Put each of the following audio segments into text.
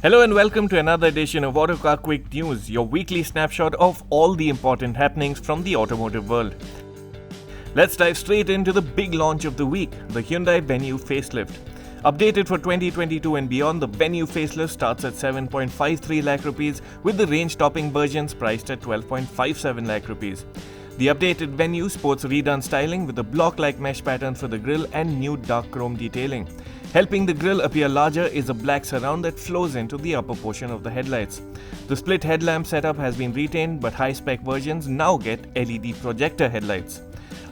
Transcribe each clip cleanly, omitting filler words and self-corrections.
Hello and welcome to another edition of Autocar Quick News, your weekly snapshot of all the important happenings from the automotive world. Let's dive straight into the big launch of the week, the Hyundai Venue facelift. Updated for 2022 and beyond, the Venue facelift starts at 7.53 lakh rupees with the range-topping versions priced at 12.57 lakh rupees. The updated Venue sports redone styling with a block-like mesh pattern for the grille and new dark chrome detailing. Helping the grille appear larger is a black surround that flows into the upper portion of the headlights. The split headlamp setup has been retained, but high-spec versions now get LED projector headlights.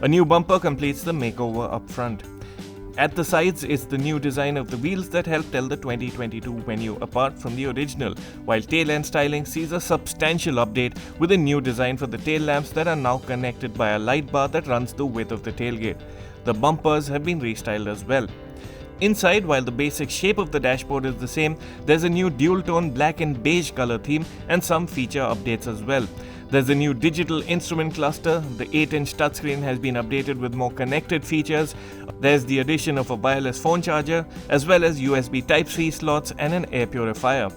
A new bumper completes the makeover up front. At the sides is the new design of the wheels that help tell the 2022 Venue apart from the original, while tail end styling sees a substantial update with a new design for the tail lamps that are now connected by a light bar that runs the width of the tailgate. The bumpers have been restyled as well. Inside, while the basic shape of the dashboard is the same, there's a new dual-tone black and beige color theme and some feature updates as well. There's a new digital instrument cluster, the 8-inch touchscreen has been updated with more connected features, there's the addition of a wireless phone charger, as well as USB Type-C slots and an air purifier.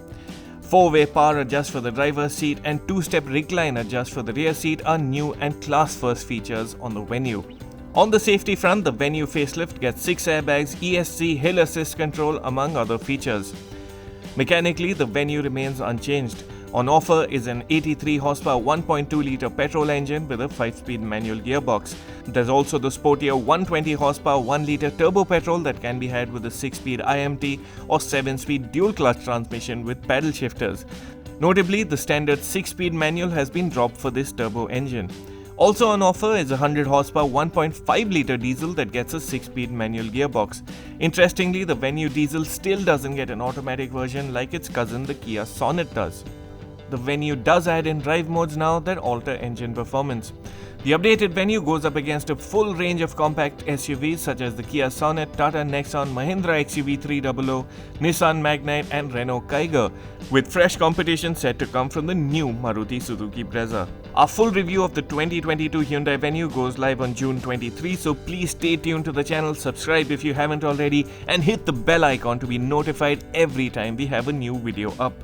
4-way power adjust for the driver's seat and 2-step recline adjust for the rear seat are new and class-first features on the Venue. On the safety front, the Venue facelift gets 6 airbags, ESC, hill assist control among other features. Mechanically, the Venue remains unchanged. On offer is an 83 horsepower 1.2-litre petrol engine with a 5-speed manual gearbox. There's also the sportier 120 horsepower 1-litre turbo petrol that can be had with a 6-speed IMT or 7-speed dual-clutch transmission with paddle shifters. Notably, the standard 6-speed manual has been dropped for this turbo engine. Also on offer is a 100 horsepower 1.5-litre diesel that gets a 6-speed manual gearbox. Interestingly, the Venue diesel still doesn't get an automatic version like its cousin the Kia Sonet does. The Venue does add in drive modes now that alter engine performance. The updated Venue goes up against a full range of compact SUVs such as the Kia Sonet, Tata Nexon, Mahindra XUV 300, Nissan Magnite and Renault Kiger, with fresh competition set to come from the new Maruti Suzuki Brezza. Our full review of the 2022 Hyundai Venue goes live on June 23, so please stay tuned to the channel, subscribe if you haven't already, and hit the bell icon to be notified every time we have a new video up.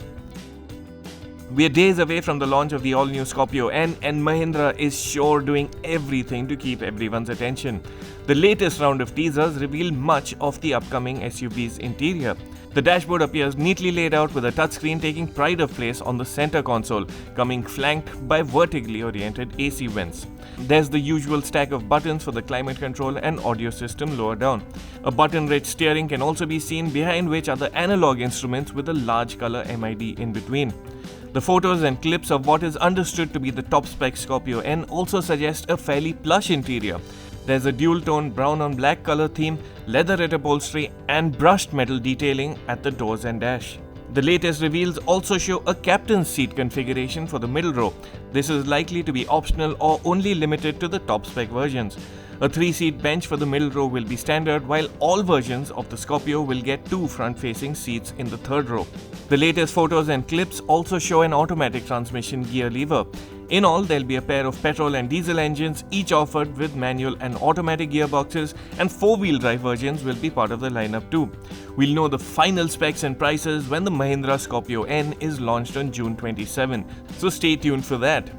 We are days away from the launch of the all-new Scorpio-N, and Mahindra is sure doing everything to keep everyone's attention. The latest round of teasers reveal much of the upcoming SUV's interior. The dashboard appears neatly laid out with a touchscreen taking pride of place on the center console, coming flanked by vertically oriented AC vents. There's the usual stack of buttons for the climate control and audio system lower down. A button-rich steering can also be seen, behind which are the analog instruments with a large color MID in between. The photos and clips of what is understood to be the top-spec Scorpio-N also suggest a fairly plush interior. There's a dual-tone brown on black color theme, leatherette upholstery and brushed metal detailing at the doors and dash. The latest reveals also show a captain's seat configuration for the middle row. This is likely to be optional or only limited to the top-spec versions. A 3-seat bench for the middle row will be standard, while all versions of the Scorpio will get 2 front-facing seats in the third row. The latest photos and clips also show an automatic transmission gear lever. In all, there'll be a pair of petrol and diesel engines, each offered with manual and automatic gearboxes, and 4-wheel drive versions will be part of the lineup too. We'll know the final specs and prices when the Mahindra Scorpio-N is launched on June 27, so stay tuned for that.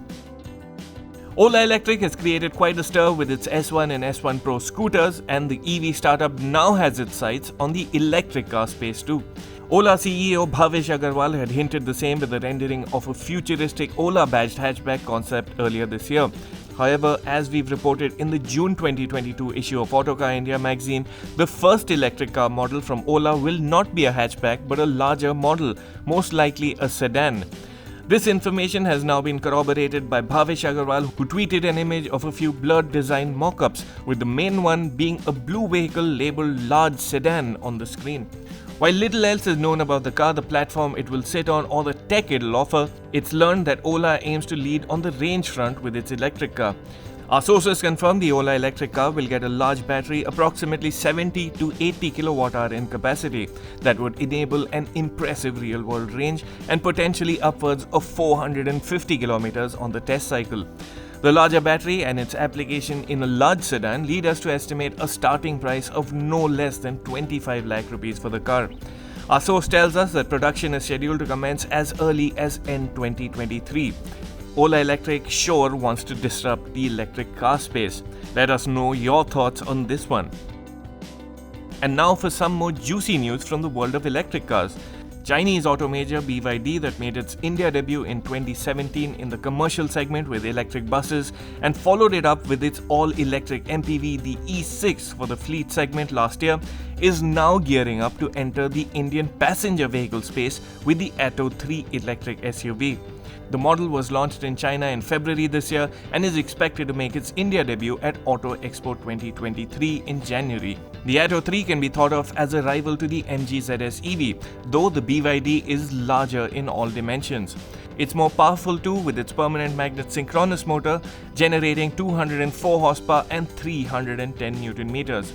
Ola Electric has created quite a stir with its S1 and S1 Pro scooters, and the EV startup now has its sights on the electric car space too. Ola CEO Bhavish Aggarwal had hinted the same with the rendering of a futuristic Ola-badged hatchback concept earlier this year. However, as we've reported in the June 2022 issue of Autocar India magazine, the first electric car model from Ola will not be a hatchback but a larger model, most likely a sedan. This information has now been corroborated by Bhavish Aggarwal, who tweeted an image of a few blurred design mock-ups, with the main one being a blue vehicle labelled large sedan on the screen. While little else is known about the car, the platform it will sit on or the tech it'll offer, it's learned that Ola aims to lead on the range front with its electric car. Our sources confirm the Ola electric car will get a large battery, approximately 70 to 80 kWh in capacity, that would enable an impressive real-world range and potentially upwards of 450 km on the test cycle. The larger battery and its application in a large sedan lead us to estimate a starting price of no less than 25 lakh rupees for the car. Our source tells us that production is scheduled to commence as early as end 2023. Ola Electric sure wants to disrupt the electric car space. Let us know your thoughts on this one. And now for some more juicy news from the world of electric cars. Chinese auto major BYD, that made its India debut in 2017 in the commercial segment with electric buses and followed it up with its all-electric MPV, the E6, for the fleet segment last year, is now gearing up to enter the Indian passenger vehicle space with the Atto 3 electric SUV. The model was launched in China in February this year and is expected to make its India debut at Auto Expo 2023 in January. The Atto 3 can be thought of as a rival to the MG ZS EV, though the BYD is larger in all dimensions. It's more powerful too, with its permanent magnet synchronous motor generating 204 horsepower and 310 Newton meters.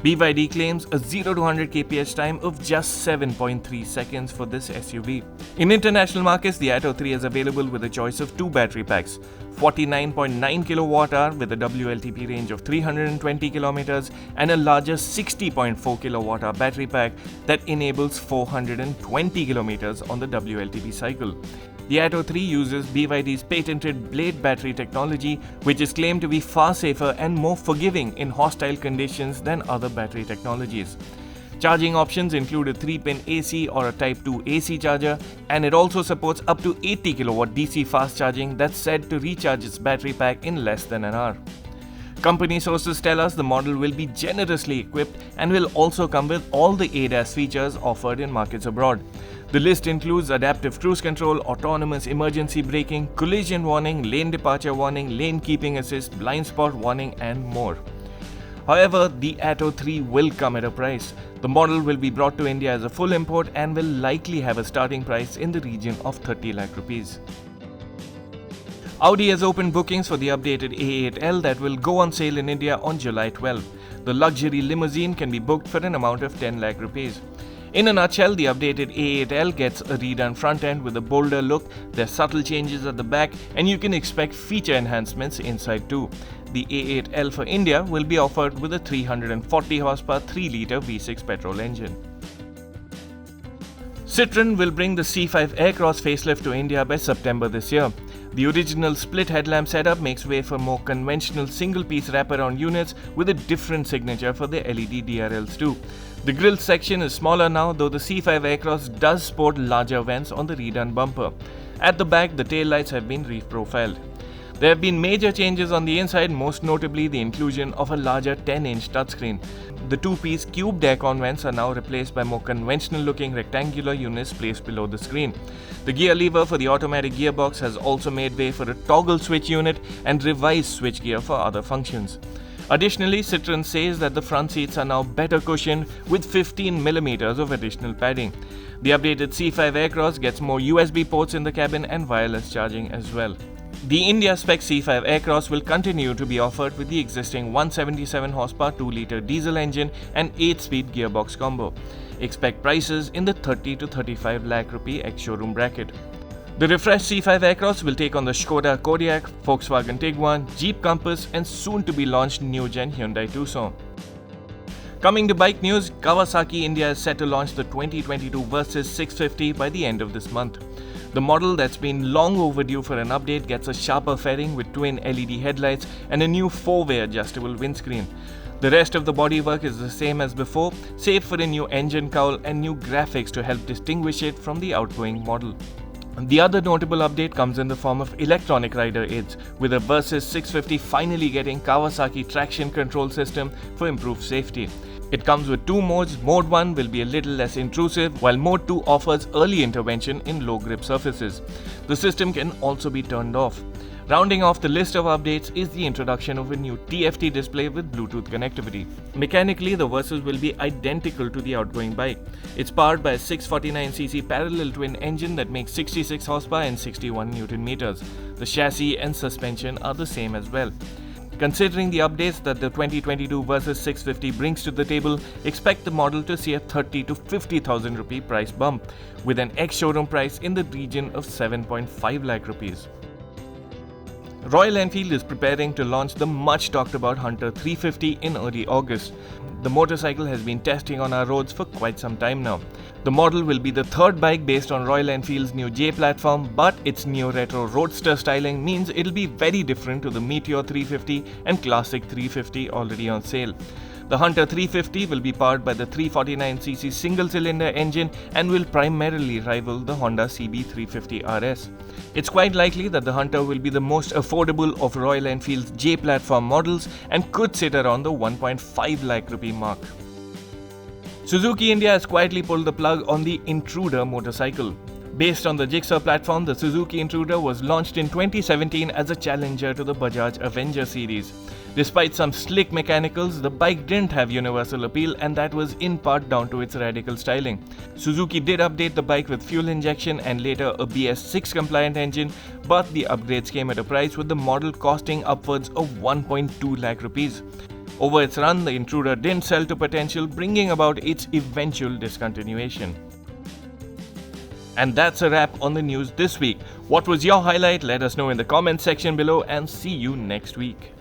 BYD claims a 0 to 100 kph time of just 7.3 seconds for this SUV. In international markets, the Atto 3 is available with a choice of two battery packs, 49.9 kWh with a WLTP range of 320 km and a larger 60.4 kWh battery pack that enables 420 km on the WLTP cycle. The Atto 3 uses BYD's patented blade battery technology, which is claimed to be far safer and more forgiving in hostile conditions than other battery technologies. Charging options include a 3-pin AC or a Type 2 AC charger, and it also supports up to 80 kW DC fast charging that's said to recharge its battery pack in less than an hour. Company sources tell us the model will be generously equipped and will also come with all the ADAS features offered in markets abroad. The list includes adaptive cruise control, autonomous emergency braking, collision warning, lane departure warning, lane keeping assist, blind spot warning, and more. However, the Atto 3 will come at a price. The model will be brought to India as a full import and will likely have a starting price in the region of 30 lakh rupees. Audi has opened bookings for the updated A8 L that will go on sale in India on July 12. The luxury limousine can be booked for an amount of 10 lakh rupees. In a nutshell, the updated A8 L gets a redone front end with a bolder look, there's subtle changes at the back, and you can expect feature enhancements inside too. The A8 L for India will be offered with a 340 horsepower 3-litre V6 petrol engine. Citroen will bring the C5 Aircross facelift to India by September this year. The original split headlamp setup makes way for more conventional single-piece wraparound units with a different signature for the LED DRLs too. The grille section is smaller now, though the C5 Aircross does sport larger vents on the redone bumper. At the back, the taillights have been reprofiled. There have been major changes on the inside, most notably the inclusion of a larger 10-inch touchscreen. The two-piece cubed aircon vents are now replaced by more conventional-looking rectangular units placed below the screen. The gear lever for the automatic gearbox has also made way for a toggle switch unit and revised switchgear for other functions. Additionally, Citroen says that the front seats are now better cushioned with 15mm of additional padding. The updated C5 Aircross gets more USB ports in the cabin and wireless charging as well. The India spec C5 Aircross will continue to be offered with the existing 177 horsepower 2-litre diesel engine and 8-speed gearbox combo. Expect prices in the 30 to 35 lakh rupee ex-showroom bracket. The refreshed C5 Aircross will take on the Skoda Kodiaq, Volkswagen Tiguan, Jeep Compass, and soon-to-be-launched new-gen Hyundai Tucson. Coming to bike news, Kawasaki India is set to launch the 2022 Versys 650 by the end of this month. The model that's been long overdue for an update gets a sharper fairing with twin LED headlights and a new 4-way adjustable windscreen. The rest of the bodywork is the same as before, save for a new engine cowl and new graphics to help distinguish it from the outgoing model. The other notable update comes in the form of electronic rider aids, with the Versys 650 finally getting Kawasaki traction control system for improved safety. It comes with two modes. Mode 1 will be a little less intrusive, while Mode 2 offers early intervention in low grip surfaces. The system can also be turned off. Rounding off the list of updates is the introduction of a new TFT display with Bluetooth connectivity. Mechanically, the Versys will be identical to the outgoing bike. It's powered by a 649cc parallel twin engine that makes 66 horsepower and 61 Newton meters. The chassis and suspension are the same as well. Considering the updates that the 2022 Versys 650 brings to the table, expect the model to see a 30 to 50,000 rupee price bump, with an ex-showroom price in the region of 7.5 lakh rupees. Royal Enfield is preparing to launch the much talked about Hunter 350 in early August. The motorcycle has been testing on our roads for quite some time now. The model will be the third bike based on Royal Enfield's new J platform, but its new retro roadster styling means it'll be very different to the Meteor 350 and Classic 350 already on sale. The Hunter 350 will be powered by the 349cc single-cylinder engine and will primarily rival the Honda CB350 RS. It's quite likely that the Hunter will be the most affordable of Royal Enfield's J platform models and could sit around the 1.5 lakh rupee mark. Suzuki India has quietly pulled the plug on the Intruder motorcycle. Based on the Jigsaw platform, the Suzuki Intruder was launched in 2017 as a challenger to the Bajaj Avenger series. Despite some slick mechanicals, the bike didn't have universal appeal, and that was in part down to its radical styling. Suzuki did update the bike with fuel injection and later a BS6 compliant engine, but the upgrades came at a price, with the model costing upwards of 1.2 lakh rupees. Over its run, the Intruder didn't sell to potential, bringing about its eventual discontinuation. And that's a wrap on the news this week. What was your highlight? Let us know in the comments section below, and see you next week.